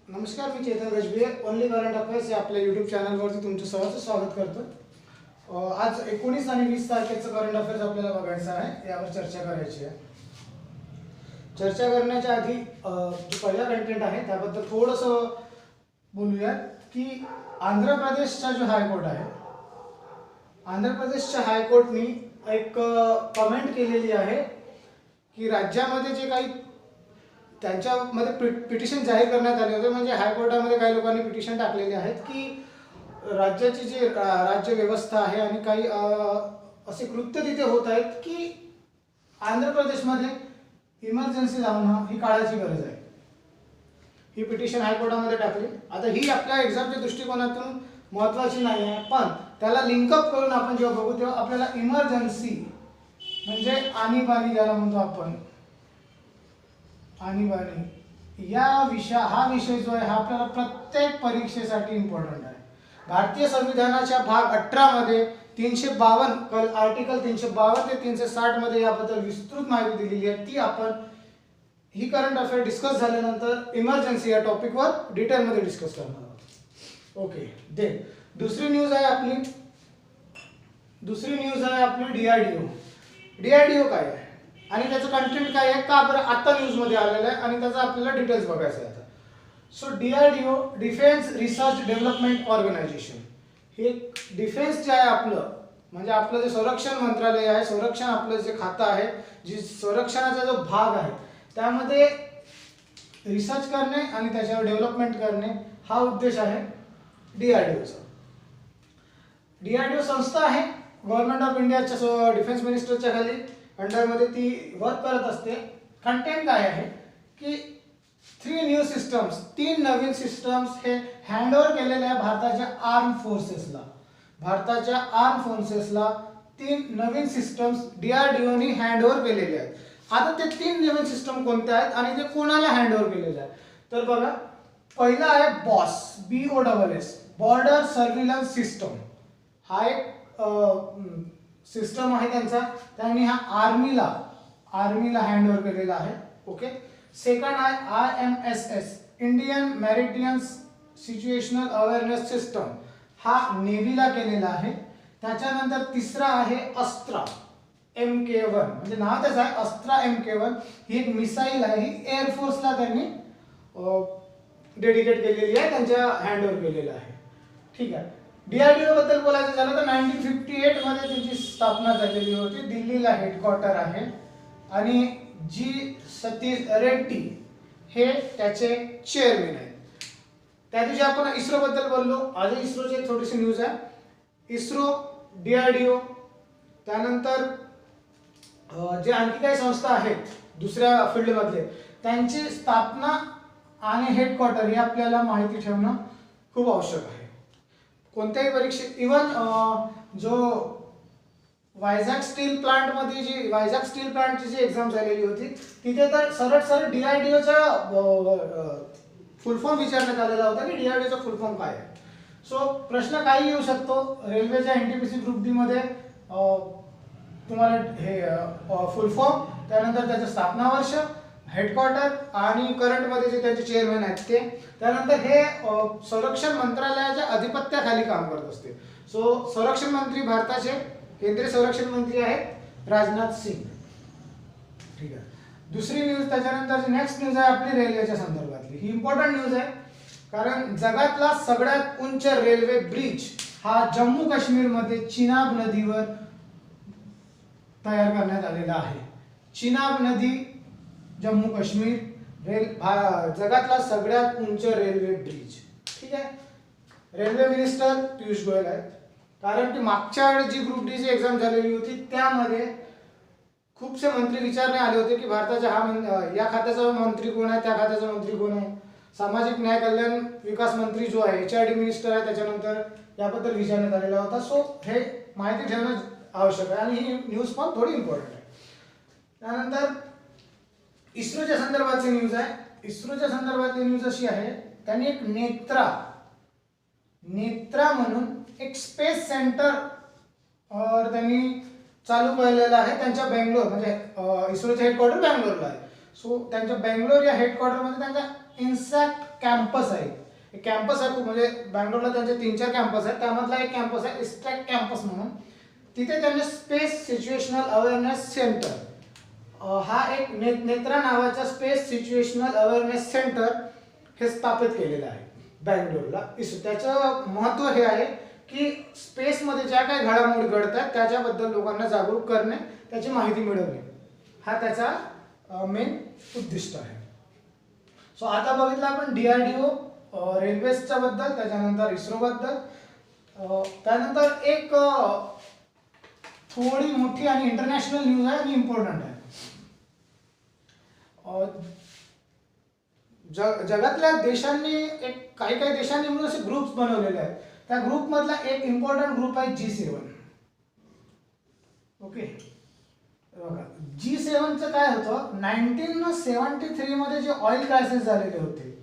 नमस्कार, मी चेतन गजबे only current affairs या आपल्या यूट्यूब चॅनलवरती तुमचं सहर्ष स्वागत करतो. आज 19 आणि 20 तारखेचं करंट अफेअर्स आपल्याला बघायचं आहे, यावर चर्चा करायची आहे. चर्चा करण्याच्या आधी जो पहिला कंटेंट आहे त्याबद्दल थोडंसं बोलूया की आंध्र प्रदेशचा जो हायकोर्ट आहे, आंध्र प्रदेशच्या हायकोर्टनी एक कमेंट केलेली आहे की राज्यामध्ये जे काही त्यांच्यामध्ये पिटिशन जाहीर करण्यात आले होते, म्हणजे हायकोर्टामध्ये काही लोकांनी पिटिशन टाकलेले आहेत की राज्याची जी राज्य व्यवस्था आहे आणि काही असे कृत्य तिथे होत आहेत की आंध्र प्रदेशमध्ये इमर्जन्सी लावणं ही काळाची गरज आहे. ही पिटिशन हायकोर्टामध्ये टाकली. आता ही आपल्या एक्झामच्या दृष्टिकोनातून महत्त्वाची नाही आहे, पण त्याला लिंकअप करून आपण जेव्हा बघू तेव्हा आपल्याला इमर्जन्सी म्हणजे आणीबाणी ज्याला म्हणतो आपण, आणीबाणी हा विषय जो आहे हा आपल्याला प्रत्येक परीक्षेसाठी इम्पॉर्टंट आहे. भारतीय संविधानाच्या भाग 18 मध्ये 352 आर्टिकल 352 ते 360 मध्ये याबद्दल विस्तृत माहिती दिलेली आहे. ती आपण ही करंट अफेअर डिस्कस झाल्यानंतर इमर्जन्सी या टॉपिकवर डिटेलमध्ये डिस्कस करणार आहोत. ओके, देन दुसरी न्यूज आहे आपली डीआरडीओ. डीआरडीओ काय आहे आणि त्याचं कंटेंट काय आहे, का बरं आता न्यूजमध्ये आलेलं आहे आणि त्याचा आपल्याला डिटेल्स बघायचं आहे. So DRDO defence research development organisation हे डिफेन्स जे आहे आपलं, म्हणजे आपलं जे संरक्षण मंत्रालय आहे, संरक्षण आपलं जे खातं आहे, जी संरक्षणाचा जो भाग आहे त्यामध्ये रिसर्च करणे आणि त्याच्यावर डेव्हलपमेंट करणे हा उद्देश आहे डीआरडीओचा. डीआरडीओ संस्था आहे गव्हर्नमेंट ऑफ इंडियाच्या डिफेन्स मिनिस्टरच्या खाली अंडरमध्ये ती वर्क करत असते. कंटेंट काय आहे की 3 नवीन सिस्टम्स हे हँडओव्हर केलेले आहे भारताच्या आर्म फोर्सेसला 3 नवीन सिस्टम्स डीआरडीओनी हँडओव्हर केलेले आहेत. आता ते 3 नवीन सिस्टम कोणत्या आहेत आणि ते कोणाला हँडओव्हर केलेले आहेत, तर बघा, पहिला आहे BOSS बॉर्डर सर्व्हिलन्स सिस्टम. हा एक सिस्टम आहे त्यांचा, त्यांनी हा आर्मीला हँडओव्हर केलेला आहे. ओके. सेकंड आहे IMSS Indian maritime situational awareness system, हा नेव्हीला केलेला आहे. त्याच्यानंतर तिसरा आहे अस्त्रा MK1, म्हणजे नाव त्याचं आहे अस्त्रा MK1. ही एक मिसाईल आहे, ही एअरफोर्सला त्यांनी डेडिकेट केलेली आहे, त्यांच्या हँडओव्हर केलेलं आहे. ठीक आहे. डीआरडीओ बद्दल बोलायचं झालं तर 1958 मध्ये त्याची स्थापना झालेली होती. दिल्लीला हेडक्वार्टर आहे आणि जी सतीश रेड्डी हे त्याचे चेअरमॅन आहेत. त्या दिवशी आपण इस्रो बद्दल बोललो. आज इस्रोची एक थोडीशी न्यूज आहे. इस्रो, डीआरडीओ, त्यानंतर जे आणखी काही संस्था आहेत दुसऱ्या फील्डमधले, त्यांची स्थापना आणि हेडक्वार्टर हे आपल्याला माहिती ठेवणं खूप आवश्यक आहे. कोणत्याही परीक्षेत, इव्हन जो वायझॅक स्टील प्लांटची जी एक्झाम झालेली होती तिथे तर सरळ डीआरडीओचा फुल फॉर्म विचारण्यात आलेला होता की डीआरडीओचा फुल फॉर्म काय आहे. सो प्रश्न काही येऊ शकतो. रेल्वेच्या एनटीपीसी ग्रुप डी मध्ये तुम्हाला हे फुल फॉर्म, त्यानंतर त्याचं स्थापना वर्ष, हेडक्वार्टर आणि करंटमध्ये जे त्यांचे चेअरमॅन आहेत ते, त्यानंतर हे संरक्षण मंत्रालयाच्या अधिपत्याखाली काम करत असते. सो संरक्षण मंत्री भारताचे केंद्रीय संरक्षण मंत्री आहेत राजनाथ सिंग. ठीक आहे. दुसरी न्यूज, त्याच्यानंतर नेक्स्ट न्यूज आहे आपली रेल्वेच्या संदर्भातली. ही इम्पॉर्टंट न्यूज आहे कारण जगातला सगळ्यात उंच रेल्वे ब्रिज हा जम्मू काश्मीरमध्ये चिनाब नदीवर तयार करण्यात आलेला आहे. चिनाब नदी, जम्मू काश्मीर, जगातला सगळ्यात उंच रेल्वे ब्रिज. ठीक आहे. रेल्वे मिनिस्टर पियुष गोयल आहेत. कारण की मागच्या वेळी जी ग्रुप डी ची एक्झाम झालेली होती त्यामध्ये खूपसे मंत्री विचारणे आले होते की भारताच्या या खात्याचा मंत्री कोण आहे, त्या खात्याचा मंत्री कोण आहे. सामाजिक न्याय कल्याण विकास मंत्री जो आहे HRD मिनिस्टर आहे, त्याच्यानंतर याबद्दल विचारण्यात आलेला होता. सो हे माहिती ठेवणं आवश्यक आहे आणि ही न्यूज पण थोडी इम्पॉर्टंट आहे. त्यानंतर इस्रोच्या संदर्भातली न्यूज आहे. इस्रोच्या संदर्भातली न्यूज अशी आहे, त्यांनी एक नेत्रा म्हणून एक स्पेस सेंटर त्यांनी चालू केलेलं आहे त्यांच्या बेंगलोर, म्हणजे इस्रोचे हेडक्वार्टर बेंगलोरला आहे. सो त्यांच्या बेंगलोर या हेडक्वार्टरमध्ये त्यांचा इन्सॅक्ट कॅम्पस आहे. एक कॅम्पस आहे खूप, म्हणजे बँगलोरला त्यांचे 3-4 कॅम्पस आहेत, त्यामधला एक कॅम्पस आहे इस्ट्रॅक कॅम्पस म्हणून. तिथे त्यांनी स्पेस सिच्युएशनल अवेअरनेस सेंटर हा एक नेत्रा नावाचा स्पेस सिच्युएशनल अवेअरनेस सेंटर हे स्थापित केलेलं आहे बँगलोरला. त्याचं महत्त्व हे आहे की स्पेसमध्ये ज्या काही घडामोडी घडतात त्याच्याबद्दल लोकांना जागरूक करणे, त्याची माहिती मिळवणे, हा त्याचा मेन उद्दिष्ट आहे. सो आता बघितलं आपण DRDO, रेल्वेजच्या बद्दल, त्याच्यानंतर इस्रो बद्दल. त्यानंतर एक थोडी मोठी आणि इंटरनॅशनल न्यूज आहे आणि इम्पॉर्टंट आहे. जगातल्या देशांनी काही देशांनी म्हणून असे ग्रुप्स बनवलेले आहेत. त्या ग्रुपमधला एक इम्पॉर्टंट ग्रुप आहे G7. ओके, बघा G7चं काय होतं, 1973 मध्ये जे ऑइल क्रायसिस झालेले होते,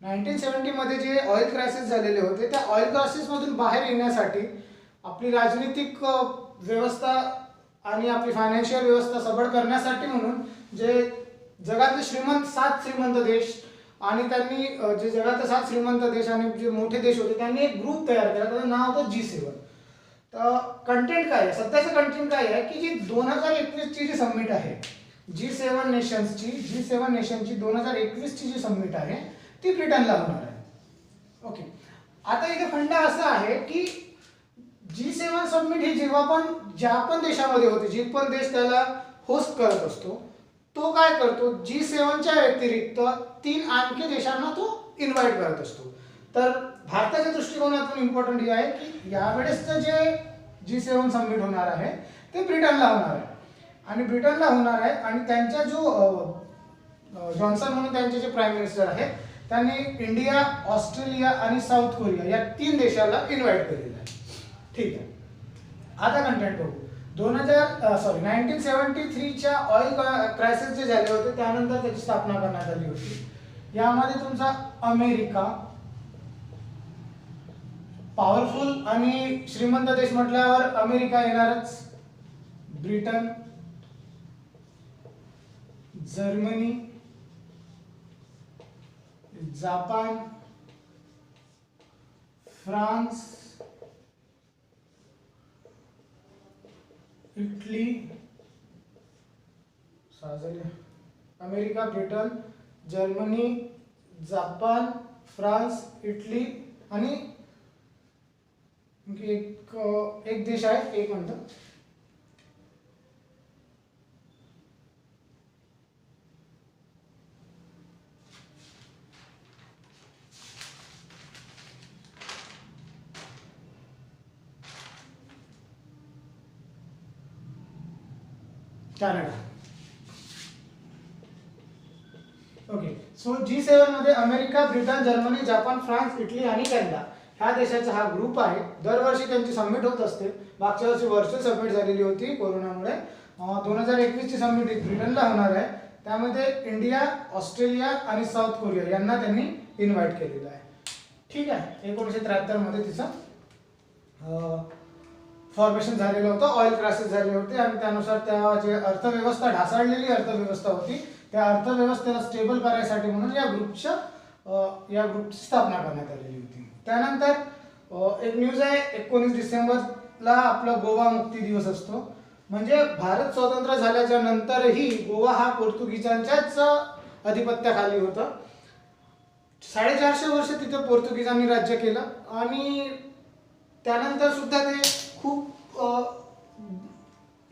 1970 मध्ये जे ऑइल क्रायसिस झालेले होते, त्या ऑइल क्रायसिस मधून बाहेर येण्यासाठी आपली राजनीतिक व्यवस्था आणि आपली फायनान्शियल व्यवस्था सबळ करण्यासाठी म्हणून जे जगातले 7 श्रीमंत देश आणि त्यांनी जे जगातले 7 श्रीमंत देश आणि जे मोठे देश होते त्यांनी एक ग्रुप तयार केला, त्याचं नाव होतं G7. तर कंटेंट काय आहे, सध्याचं कंटेंट काय आहे की जी 2021 ची जी समिट आहे G7 नेशन्सची, G7 नेशनची 2021 ची जी समिट आहे ती ब्रिटनला होणार आहे. ओके, आता इथे फंडा असा आहे की G7 समिट ही जेव्हा पण ज्या पण देशामध्ये होते, जे पण देश त्याला होस्ट करत असतो, तो काय करतो, G7च्या व्यतिरिक्त 3 आणखी देशांना तो इन्व्हाइट करत असतो. तर भारताच्या दृष्टिकोनातून इम्पॉर्टंट हे आहे की यावेळेसचं जे G7 समिट होणार आहे ते ब्रिटनला होणार आहे. आणि ब्रिटनला होणार आहे आणि त्यांच्या जो जॉन्सन म्हणून त्यांचे जे प्राईम मिनिस्टर आहेत त्यांनी इंडिया, ऑस्ट्रेलिया आणि साऊथ कोरिया या 3 देशाला इन्व्हाइट केलेलं आहे. ठीक आहे, आता कंटेंट बघू. 1973 च्या ऑइल क्रायसिस जे झाले होते त्यानंतर त्याची स्थापना करण्यात आली होती. यामध्ये तुमचा अमेरिका, पॉवरफुल आणि श्रीमंत देश म्हटल्यावर अमेरिका येणारच, Britain, Germany, Japan, France, Italy, America, Britain, Germany, Japan, France, Italy आणि एक देश आहे, एक minute, Canada. Okay, so G7 मध्ये America, Britain, Germany, Japan, France, Italy आणि कॅनडा ह्या देशाचा हा ग्रुप आहे. दरवर्षी त्यांची समिट होत असते. मागच्या वर्षी व्हर्च्युअल समिट झालेली होती कोरोनामुळे. 2021 ची समिट ब्रिटनला होणार आहे. त्यामध्ये इंडिया, ऑस्ट्रेलिया आणि साऊथ कोरिया यांना त्यांनी इन्व्हाइट केलेलं आहे. ठीक आहे, 1973 मध्ये तिचं फॉर्मेशन झालेलं होतं, ऑइल क्रायसिस झाले होते आणि त्यानुसार त्या जे अर्थव्यवस्था, ढासळलेली अर्थव्यवस्था होती, त्या अर्थव्यवस्थेला स्टेबल करायसाठी म्हणून या ग्रुपची स्थापना करण्यात आलेली होती. त्यानंतर एक न्यूज आहे, 19 डिसेंबरला आपला गोवा मुक्ती दिवस असतो. म्हणजे भारत स्वतंत्र झाल्याच्या नंतरही गोवा हा पोर्तुगीजांच्याच अधिपत्याखाली होता. 450 वर्ष तिथे पोर्तुगीजांनी राज्य केलं आणि त्यानंतर सुद्धा ते खूप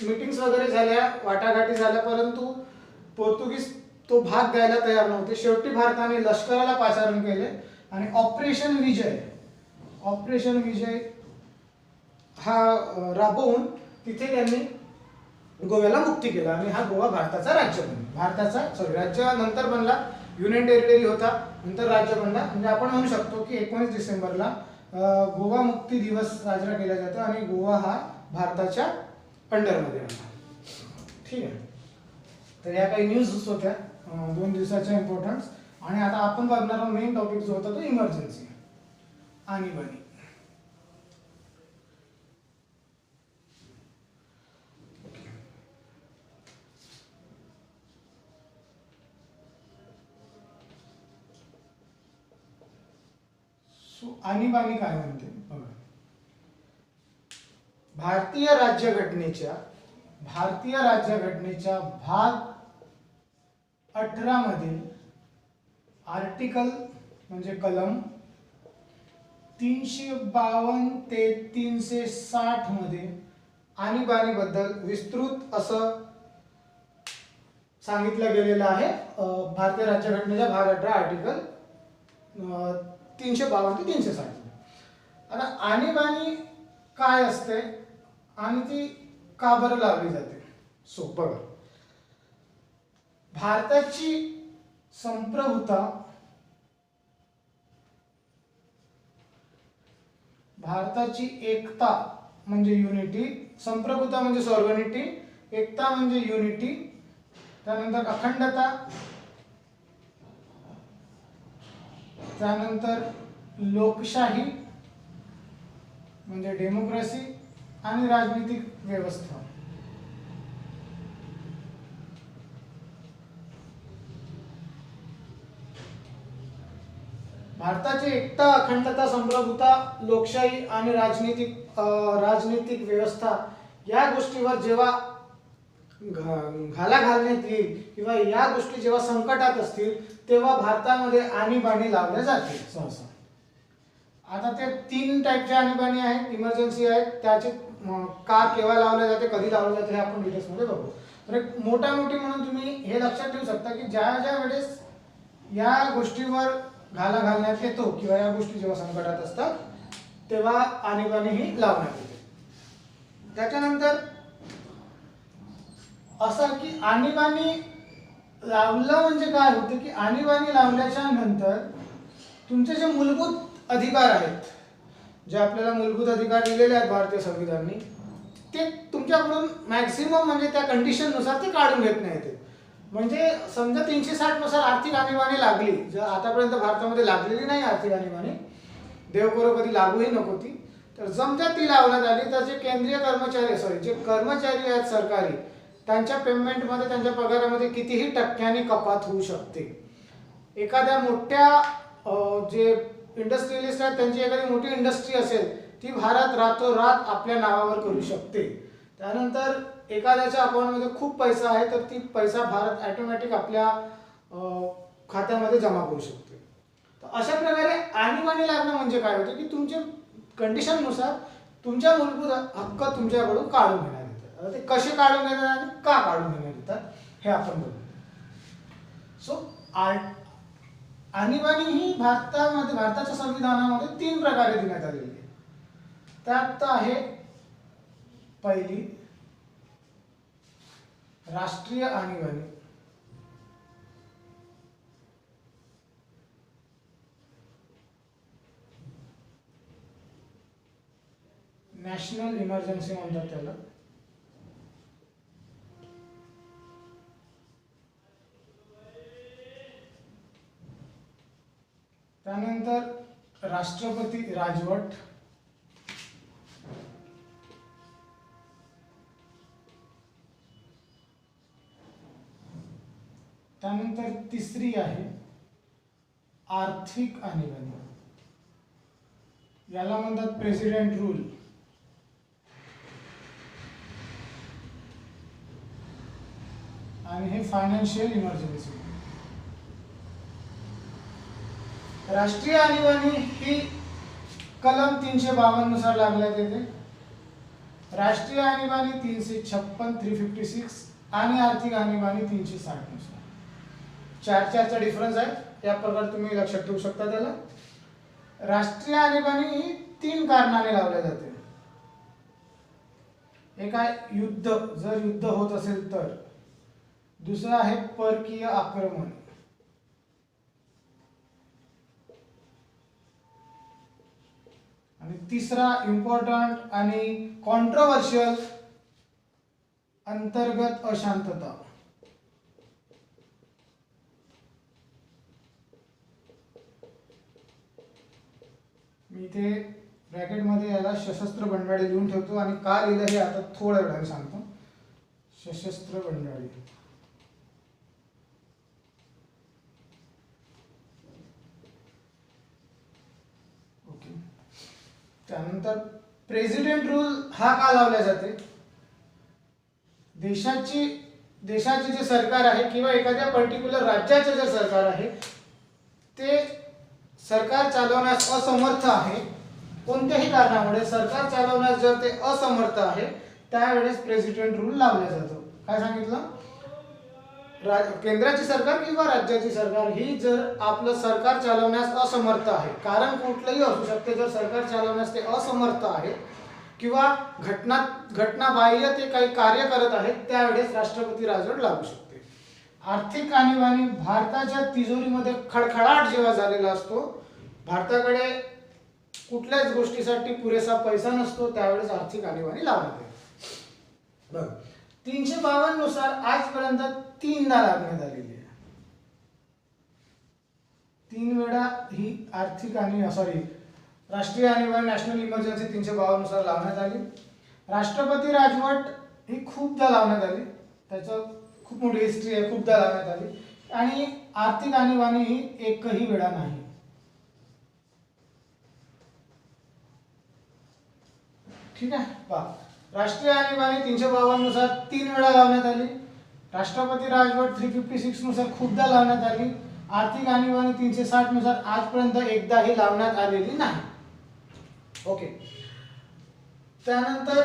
मीटिंग्स वगैरे झाल्या, वाटाघाटी झाल्या, परंतु पोर्तुगीज तो भाग द्यायला तयार नव्हते. शेवटी भारताने लष्कराला पाचारण केले आणि ऑपरेशन विजय हा राबवून तिथे त्यांनी गोव्याला मुक्ती केला आणि हा गोवा भारताचा राज्य बनला. राज्य नंतर बनला, युनियन टेरिटरी होता, नंतर राज्य बनला. म्हणजे आपण म्हणू शकतो की 19 डिसेंबरला गोवा मुक्ती दिवस साजरा केला जातो आणि गोवा हा भारताच्या अंडरमध्ये आला. ठीक आहे, तर या काही न्यूज होत्या 2 दिवसाच्या इम्पॉर्टन्स. आणि आता आपण बघणारा मेन टॉपिक जो होता तो इमर्जन्सी आणीबाणी. आणीबाणी काय म्हणते बघा. भारतीय राज्यघटनेच्या भाग 18 मधील आर्टिकल म्हणजे कलम 352 ते 360 मध्ये आणीबाणीबद्दल विस्तृत असं सांगितलं गेलेलं आहे. भारतीय राज्यघटनेच्या भाग 18 आर्टिकल 352 ते 360. आता आणीबाणी काय असते आणि ती का बरं लावली जाते. बघा, भारताची संप्रभुता, भारताची एकता म्हणजे युनिटी, संप्रभुता म्हणजे सॉव्हर्निटी, एकता म्हणजे युनिटी, त्यानंतर अखंडता, त्यानंतर लोकशाही म्हणजे डेमोक्रेसी आणि राजनीतिक व्यवस्था. भारताची एकता, अखंडता, संप्रभुता, लोकशाही आणि राजनीतिक व्यवस्था या गोष्टीवर जेव्हा घाला घालण्यात येईल किंवा या गोष्टी जेव्हा संकटात असतील तेव्हा भारतामध्ये आणीबाणी लावल्या जाते सहसा. आता ते 3 टाईपच्या आणीबाणी आहेत, इमर्जन्सी आहेत, त्याचे का केव्हा लावले जाते, कधी लावले जाते हे आपण डिटेल्स मध्ये बघू. तर एक मोठी म्हणून तुम्ही हे लक्षात ठेवू शकता की ज्या वेळेस या गोष्टीवर घाला घालण्यात येतो किंवा या गोष्टी जेव्हा संकटात असतात तेव्हा आणीबाणी ही लावण्यात येते. त्याच्यानंतर असं की आणीबाणी लावलं म्हणजे काय होते की आणीबाणी लावल्याच्या नंतर तुमचे जे मूलभूत अधिकार आहेत, जे आपल्याला मूलभूत अधिकार दिलेले आहेत भारतीय संविधानाने, ते तुमच्याकडून मॅक्सिमम म्हणजे त्या कंडिशन नुसार ते काढून घेत नाही ते. म्हणजे समजा 360 नुसार आर्थिक आणीबाणी लागली, जर आतापर्यंत भारतामध्ये लागलेली नाही आर्थिक आणीबाणी, देव करो कधी लागूही नको ती, तर समजा ती लावण्यात आली तर जे केंद्रीय कर्मचारी जे कर्मचारी आहेत सरकारी, त्यांच्या पेमेंटमध्ये, त्यांच्या पगारामध्ये कितीही टक्क्यांनी कपात होऊ शकते. एखाद्या मोठ्या जे इंडस्ट्रियलिस्ट आहेत त्यांची एखादी मोठी इंडस्ट्री असेल ती भारत रातोरात आपल्या नावावर करू शकते. त्यानंतर एखाद्याच्या अकाउंटमध्ये खूप पैसा आहे तर ती पैसा भारत ऑटोमॅटिक आपल्या खात्यामध्ये जमा करू शकते. तर अशा प्रकारे आणीबाणी लागणं म्हणजे काय होतं की तुमच्या कंडिशननुसार तुमच्या मूलभूत हक्क तुमच्याकडून काढून घेण्यात येतात. ते कसे काढून घेतात आणि का काढून घेण्यात येतात हे आपण बघू. आणीबाणी ही भारताच्या संविधानामध्ये 3 प्रकारे देण्यात आलेली आहे. त्यात आहे पहिली राष्ट्रीय आणीबाणी, नॅशनल इमर्जन्सी म्हणतात त्याला. त्यानंतर राष्ट्रपती राजवट, त्यानंतर तिसरी आहे आर्थिक आणीबाणी, याला म्हणतात प्रेसिडेंट रूल, आणि हे फायनान्शियल इमर्जन्सी. राष्ट्रीय आणीबाणी ही कलम 352 नुसार लागण्यात येते. राष्ट्रीय आणीबाणी 356, 356 आणि आर्थिक आणीबाणी 360 नुसार. 4चा डिफरन्स आहे, या प्रकारे तुम्ही लक्षात ठेवू शकता त्याला. राष्ट्रीय आणीबाणी ही 3 कारणाने लावल्या जाते. एक आहे युद्ध, जर युद्ध होत असेल तर. दुसरा आहे परकीय आक्रमण. आणि तिसरा इम्पॉर्टंट आणि कॉन्ट्रोवर्शियल अंतर्गत अशांतता. मी ते ब्रॅकेटमध्ये याला सशस्त्र बंडाळी लिहून ठेवतो आणि का लिहिलं हे आता थोड्या वेळाने सांगतो. सशस्त्र बंडाळी. त्यानंतर प्रेसिडेंट रूल हा का लावला जाते? देशाचे जे सरकार आहे किंवा एखाद्या पर्टिक्युलर राज्याचे जे सरकार आहे ते सरकार चालवण्यास असमर्थ आहे, कोणत्याही कारणामुळे सरकार चालवण्यास जर ते असमर्थ आहे त्यावेळेस प्रेसिडेंट रूल लावला जातो. काय सांगितलं? केंद्राची सरकार किंवा राज्याची सरकार ही जर आपलं सरकार चालवण्यास असमर्थ आहे, कारण कुठलंही असू शकते, जर सरकार चालवण्यास ते असमर्थ आहे किंवा घटनाबाह्य ते काही कार्य करत आहेत त्यावेळेस राष्ट्रपती राजवट लागू शकते. आर्थिक आणीबाणी भारताच्या तिजोरीमध्ये खडखडाट जेव्हा झालेला असतो, भारताकडे कुठल्याच गोष्टीसाठी पुरेसा पैसा नसतो, त्यावेळेस आर्थिक आणीबाणी लावण्यात येते. बघ, 352 नुसार आजपर्यंत 3दा लागण्यात आलेली आहे. 3 वेळा ही राष्ट्रीय आणीबाणी नॅशनल इमर्जन्सी 352 नुसार लावण्यात आली. राष्ट्रपती राजवट ही खूपदा लावण्यात आली, त्याचं खूप मोठी हिस्ट्री आहे, खूपदा लावण्यात आली. आणि आर्थिक आणीबाणी ही एकही वेळा नाही. ठीक आहे, पहा, राष्ट्रीय आणीबाणी 352 नुसार 3 वेळा लावण्यात आली. राष्ट्रपती राजवट 356 नुसार खूपदा लावण्यात आली. आर्थिक आणीबाणी 360 नुसार आजपर्यंत एकदाही लावण्यात आलेली नाही. ओके, त्यानंतर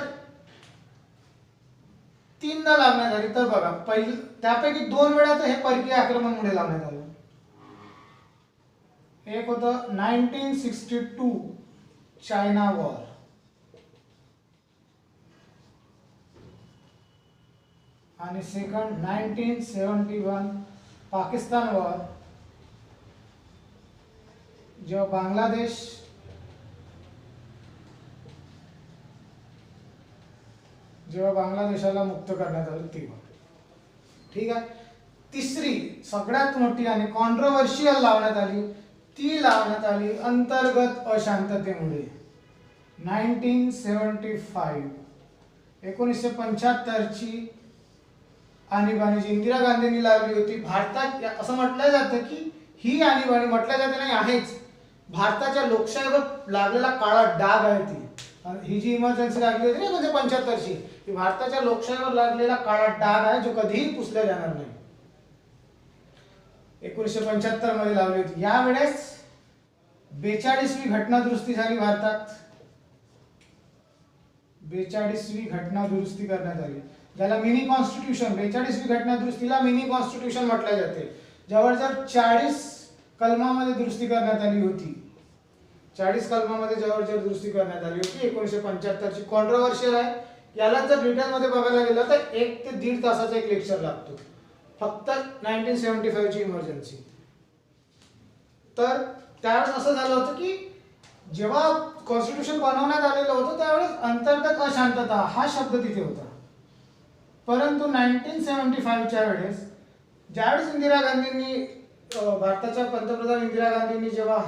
3दा लावण्यात आली. तर बघा, त्यापैकी 2 वेळा तर हे परकीय आक्रमणामुळे लावण्यात आलं. एक होतं 1962 चायना वॉर, आणि सेकंड 1971 पाकिस्तान वॉर, जेव्हा बांगलादेशाला मुक्त करण्यात आलं तेव्हा. ठीक आहे, तिसरी सगळ्यात मोठी आणि कॉन्ट्रोवर्शियल लावण्यात आली, ती लावण्यात आली अंतर्गत अशांततेमुळे. 1975 1975 ची आणीबाणी जी इंदिरा गांधींनी लावली होती भारतात, असं म्हटलं जातं की ही आणीबाणी, म्हटलं जाते नाही आहेच, भारताच्या लोकशाहीवर लागलेला काळा डाग आहे. ही जी इमर्जन्सी लागली होती ना 1975 ची, ही भारताच्या लोकशाहीवर लागलेला काळा डाग आहे जो कधीही पुसला जाणार नाही. 1975 मध्ये लावली होती. यावेळेस 42वी घटना दुरुस्ती झाली भारतात. 42वी घटना दुरुस्ती करण्यात आली, ज्याला मिनी कॉन्स्टिट्यूशन, 42वी घटना दुरुस्तीला मिनी कॉन्स्टिट्यूशन म्हटले जाते. जवळजवळ 40 कलमामध्ये दुरुस्ती करण्यात आली होती. 40 कलमामध्ये जवळजवळ दुरुस्ती करण्यात आली होती. 1975 ची कॉन्ट्रोवर्शियल आहे. याला जर डिटेलमध्ये बघायला गेलं तर 1 ते 1.5 तासाचा एक लेक्चर लागतो फक्त 1975 ची इमर्जन्सी. तर त्यावेळेस असं झालं होतं की जेव्हा कॉन्स्टिट्यूशन बनवण्यात आलेलं होतं त्यावेळेस अंतर्गत अशांतता हा शब्द तिथे होता. परंतु 1975 च्या वेळेस ज्यावेळेस इंदिरा गांधींनी, भारताच्या पंतप्रधान इंदिरा गांधींनी जेव्हा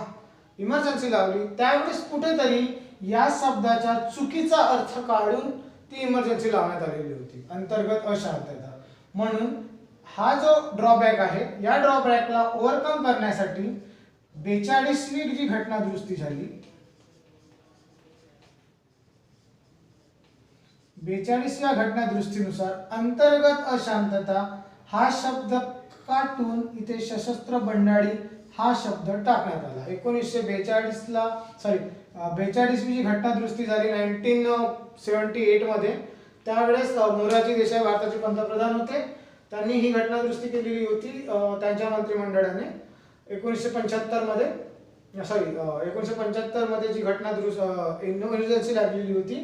इमर्जन्सी लावली त्यावेळेस कुठेतरी या शब्दाचा चुकीचा अर्थ काढून ती इमर्जन्सी लावण्यात आलेली होती, अंतर्गत अशांतता. म्हणून हा जो ड्रॉबॅक आहे, या ड्रॉबॅकला ओव्हरकम करण्यासाठी 42वी जी घटना दुरुस्ती झाली, 42व्या घटना दुरुस्तीनुसार अंतर्गत अशांतता हा शब्द काटून इथे सशस्त्र बंडाळी हा शब्द टाकण्यात आला. 42वी जी घटना दुरुस्ती झाली 1978 मध्ये, त्यावेळेस मोरारजी देसाई भारताचे पंतप्रधान होते. त्यांनी ही घटना दुरुस्ती केलेली होती त्यांच्या मंत्रिमंडळाने. 1975 मध्ये जी घटना इमर्जन्सी लागलेली होती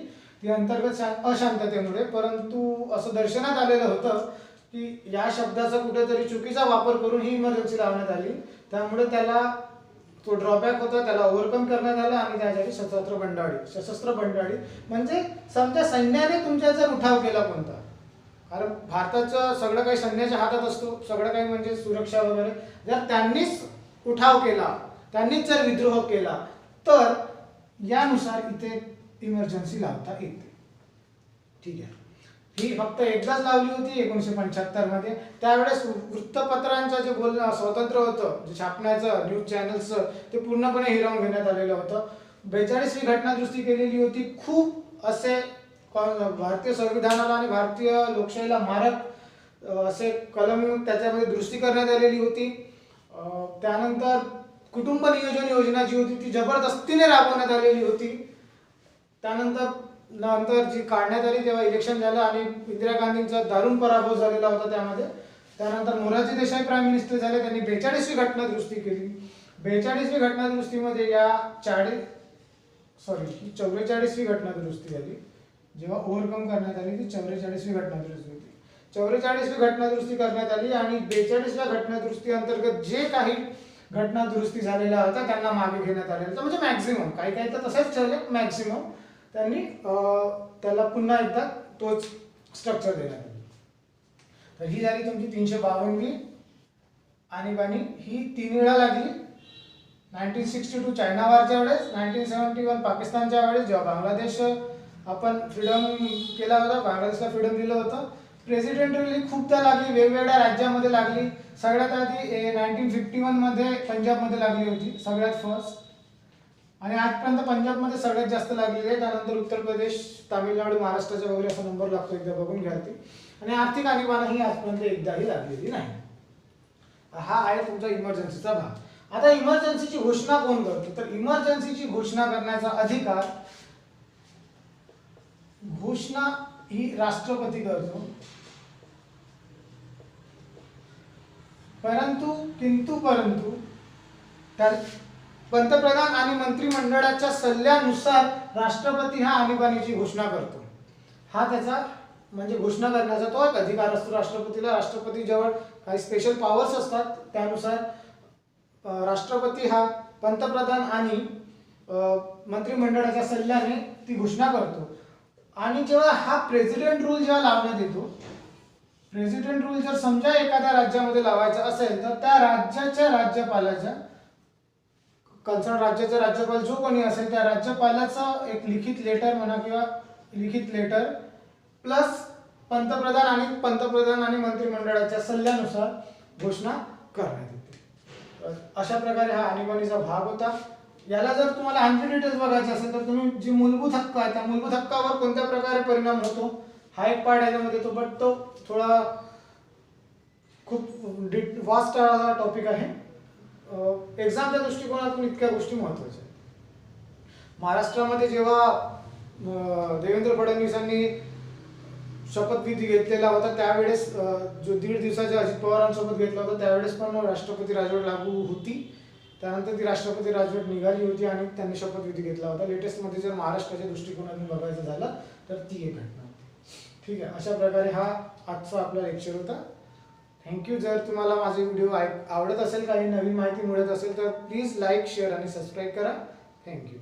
ती अंतर्गत अशांततेमुळे. परंतु असं दर्शनात आलेलं होतं की या शब्दाचा कुठेतरी चुकीचा वापर करून ही इमर्जन्सी लावण्यात आली, त्यामुळे त्याला तो ड्रॉबॅक होता, त्याला ओव्हरकम करण्यात आला आणि त्यासाठी सशस्त्र बंडाळी म्हणजे समजा सैन्याने तुमच्या जर उठाव केला कोणता, कारण भारताचं सगळं काही सैन्याच्या हातात असतो, सगळं काही म्हणजे सुरक्षा वगैरे, जर त्यांनीच उठाव केला, त्यांनीच जर विद्रोह केला तर यानुसार इथे इमर्जन्सी लावता येते. ठीक आहे, ही फक्त एकदाच लावली होती 1975 मध्ये. त्यावेळेस वृत्तपत्रांचं जे स्वातंत्र्य होतं, जे छापण्याचं, न्यूज चॅनल्सचं, ते पूर्णपणे हिरावून घेण्यात आलेलं होतं. 42वी घटना दुरुस्ती केलेली होती. खूप असे भारतीय संविधानाला आणि भारतीय लोकशाहीला मारक असे कलम त्याच्यामध्ये दुरुस्ती करण्यात आलेली होती. त्यानंतर कुटुंब नियोजन योजना जी होती ती जबरदस्तीने राबवण्यात आलेली होती. त्यानंतर जी काढण्यात आली तेव्हा इलेक्शन झालं आणि इंदिरा गांधींचा दारुण पराभव झालेला होता त्यामध्ये. त्यानंतर मोरारजी देसाई प्राईम मिनिस्टर झाले, त्यांनी 42वी घटना दुरुस्ती केली. 42वी घटना दुरुस्तीमध्ये या 44वी घटना दुरुस्ती झाली. जेव्हा ओव्हरकम करण्यात आली ती 44वी घटना दुरुस्ती होती. 44वी घटना दुरुस्ती करण्यात आली आणि 42व्या घटना दुरुस्ती अंतर्गत जे काही घटना दुरुस्ती झालेल्या होत्या त्यांना मागे घेण्यात आलेलं होतं. म्हणजे मॅक्झिमम, काही काही तर तसेच ठरले, मॅक्झिमम त्यांनी त्याला पुन्हा एकदा तोच स्ट्रक्चर देण्यात आला. तर ही झाली तुमची 352वी आणीबाणी. ही 3 वेळा लागली. 1962 चायना वॉरच्या वेळेस, 1971 पाकिस्तानच्या वेळेस जेव्हा बांगलादेश आपण फ्रीडम केला होता, बांगलादेशला फ्रीडम दिलं होतं. प्रेसिडेंटली खूपदा लागली, वेगवेगळ्या राज्यामध्ये लागली. सगळ्यात आधी 1951 मध्ये पंजाबमध्ये लागली होती सगळ्यात फर्स्ट, आणि आजपर्यंत पंजाबमध्ये सगळ्यात जास्त लागलेली आहे. त्यानंतर उत्तर प्रदेश, तामिळनाडू, महाराष्ट्राच्या वगैरे असा नंबर लागतो, एकदा बघून घ्या ती. आणि आर्थिक आणीबाण ही आजपर्यंत एकदाही लागलेली नाही. हा आहे तुमचा इमर्जन्सीचा भाग. आता इमर्जन्सीची घोषणा कोण करतो? तर इमर्जन्सीची घोषणा करण्याचा अधिकार घोषणा ही राष्ट्रपती करतो. परंतु तर पंतप्रधान आणि मंत्रिमंडळाच्या सल्ल्यानुसार राष्ट्रपती हा आणीबाणीची घोषणा करतो. हा त्याचा म्हणजे घोषणा करण्याचा तो एक अधिकार असतो राष्ट्रपतीला. राष्ट्रपती जवळ काही स्पेशल पॉवर्स असतात, त्यानुसार राष्ट्रपती हा पंतप्रधान आणि मंत्रिमंडळाच्या सल्ल्याने ती घोषणा करतो. आणि जेव्हा हा प्रेसिडेंट रूल जेव्हा लावण्यात येतो, प्रेसिडेंट रूल जर समजा एखाद्या राज्यामध्ये लावायचा असेल तर त्या राज्याच्या राज्यपालाच्या, कन्सर्न राज्याचा राज्यपाल जो कोणी असेल त्या राज्यपालाचं एक लिखित लेटर म्हणा किंवा लिखित लेटर प्लस पंतप्रधान आणि मंत्रिमंडळाच्या सल्ल्यानुसार घोषणा करण्यात येते. अशा प्रकारे हा आणीबाणीचा भाग होता. याला जर तुम्हाला आणखी डिटेल्स बघायचे असेल तर तुम्ही जी मूलभूत हक्क आहे त्या मूलभूत हक्कावर कोणत्या प्रकारे परिणाम होतो हा एक पार्ट याच्यामध्ये येतो, बट तो थोडा खूप वास्ट टॉपिक आहे. एक्झामच्या दृष्टिकोनातून इतक्या गोष्टी महत्त्वाच्या आहेत. महाराष्ट्रामध्ये जेव्हा देवेंद्र फडणवीसांनी शपथविधी घेतलेला होता त्यावेळेस जो 1.5 दिवसाच्या अजित पवारांसोबत घेतला होता त्यावेळेस पण राष्ट्रपती राजवट लागू होती. त्यानंतर ती राष्ट्रपती राजवट निघाली होती आणि त्यांनी शपथविधी घेतला होता. लेटेस्टमध्ये जर महाराष्ट्राच्या दृष्टिकोनातून बघायचं झालं तर ती एक घटना होती. ठीक आहे, अशा प्रकारे हा आजचा आपला लेक्चर होता. थँक्यू. जर तुम्हाला माझे व्हिडिओ आवडत असेल, काही नवीन माहिती मिळत असेल तर प्लीज लाईक, शेअर आणि सबस्क्राईब करा. थँक्यू.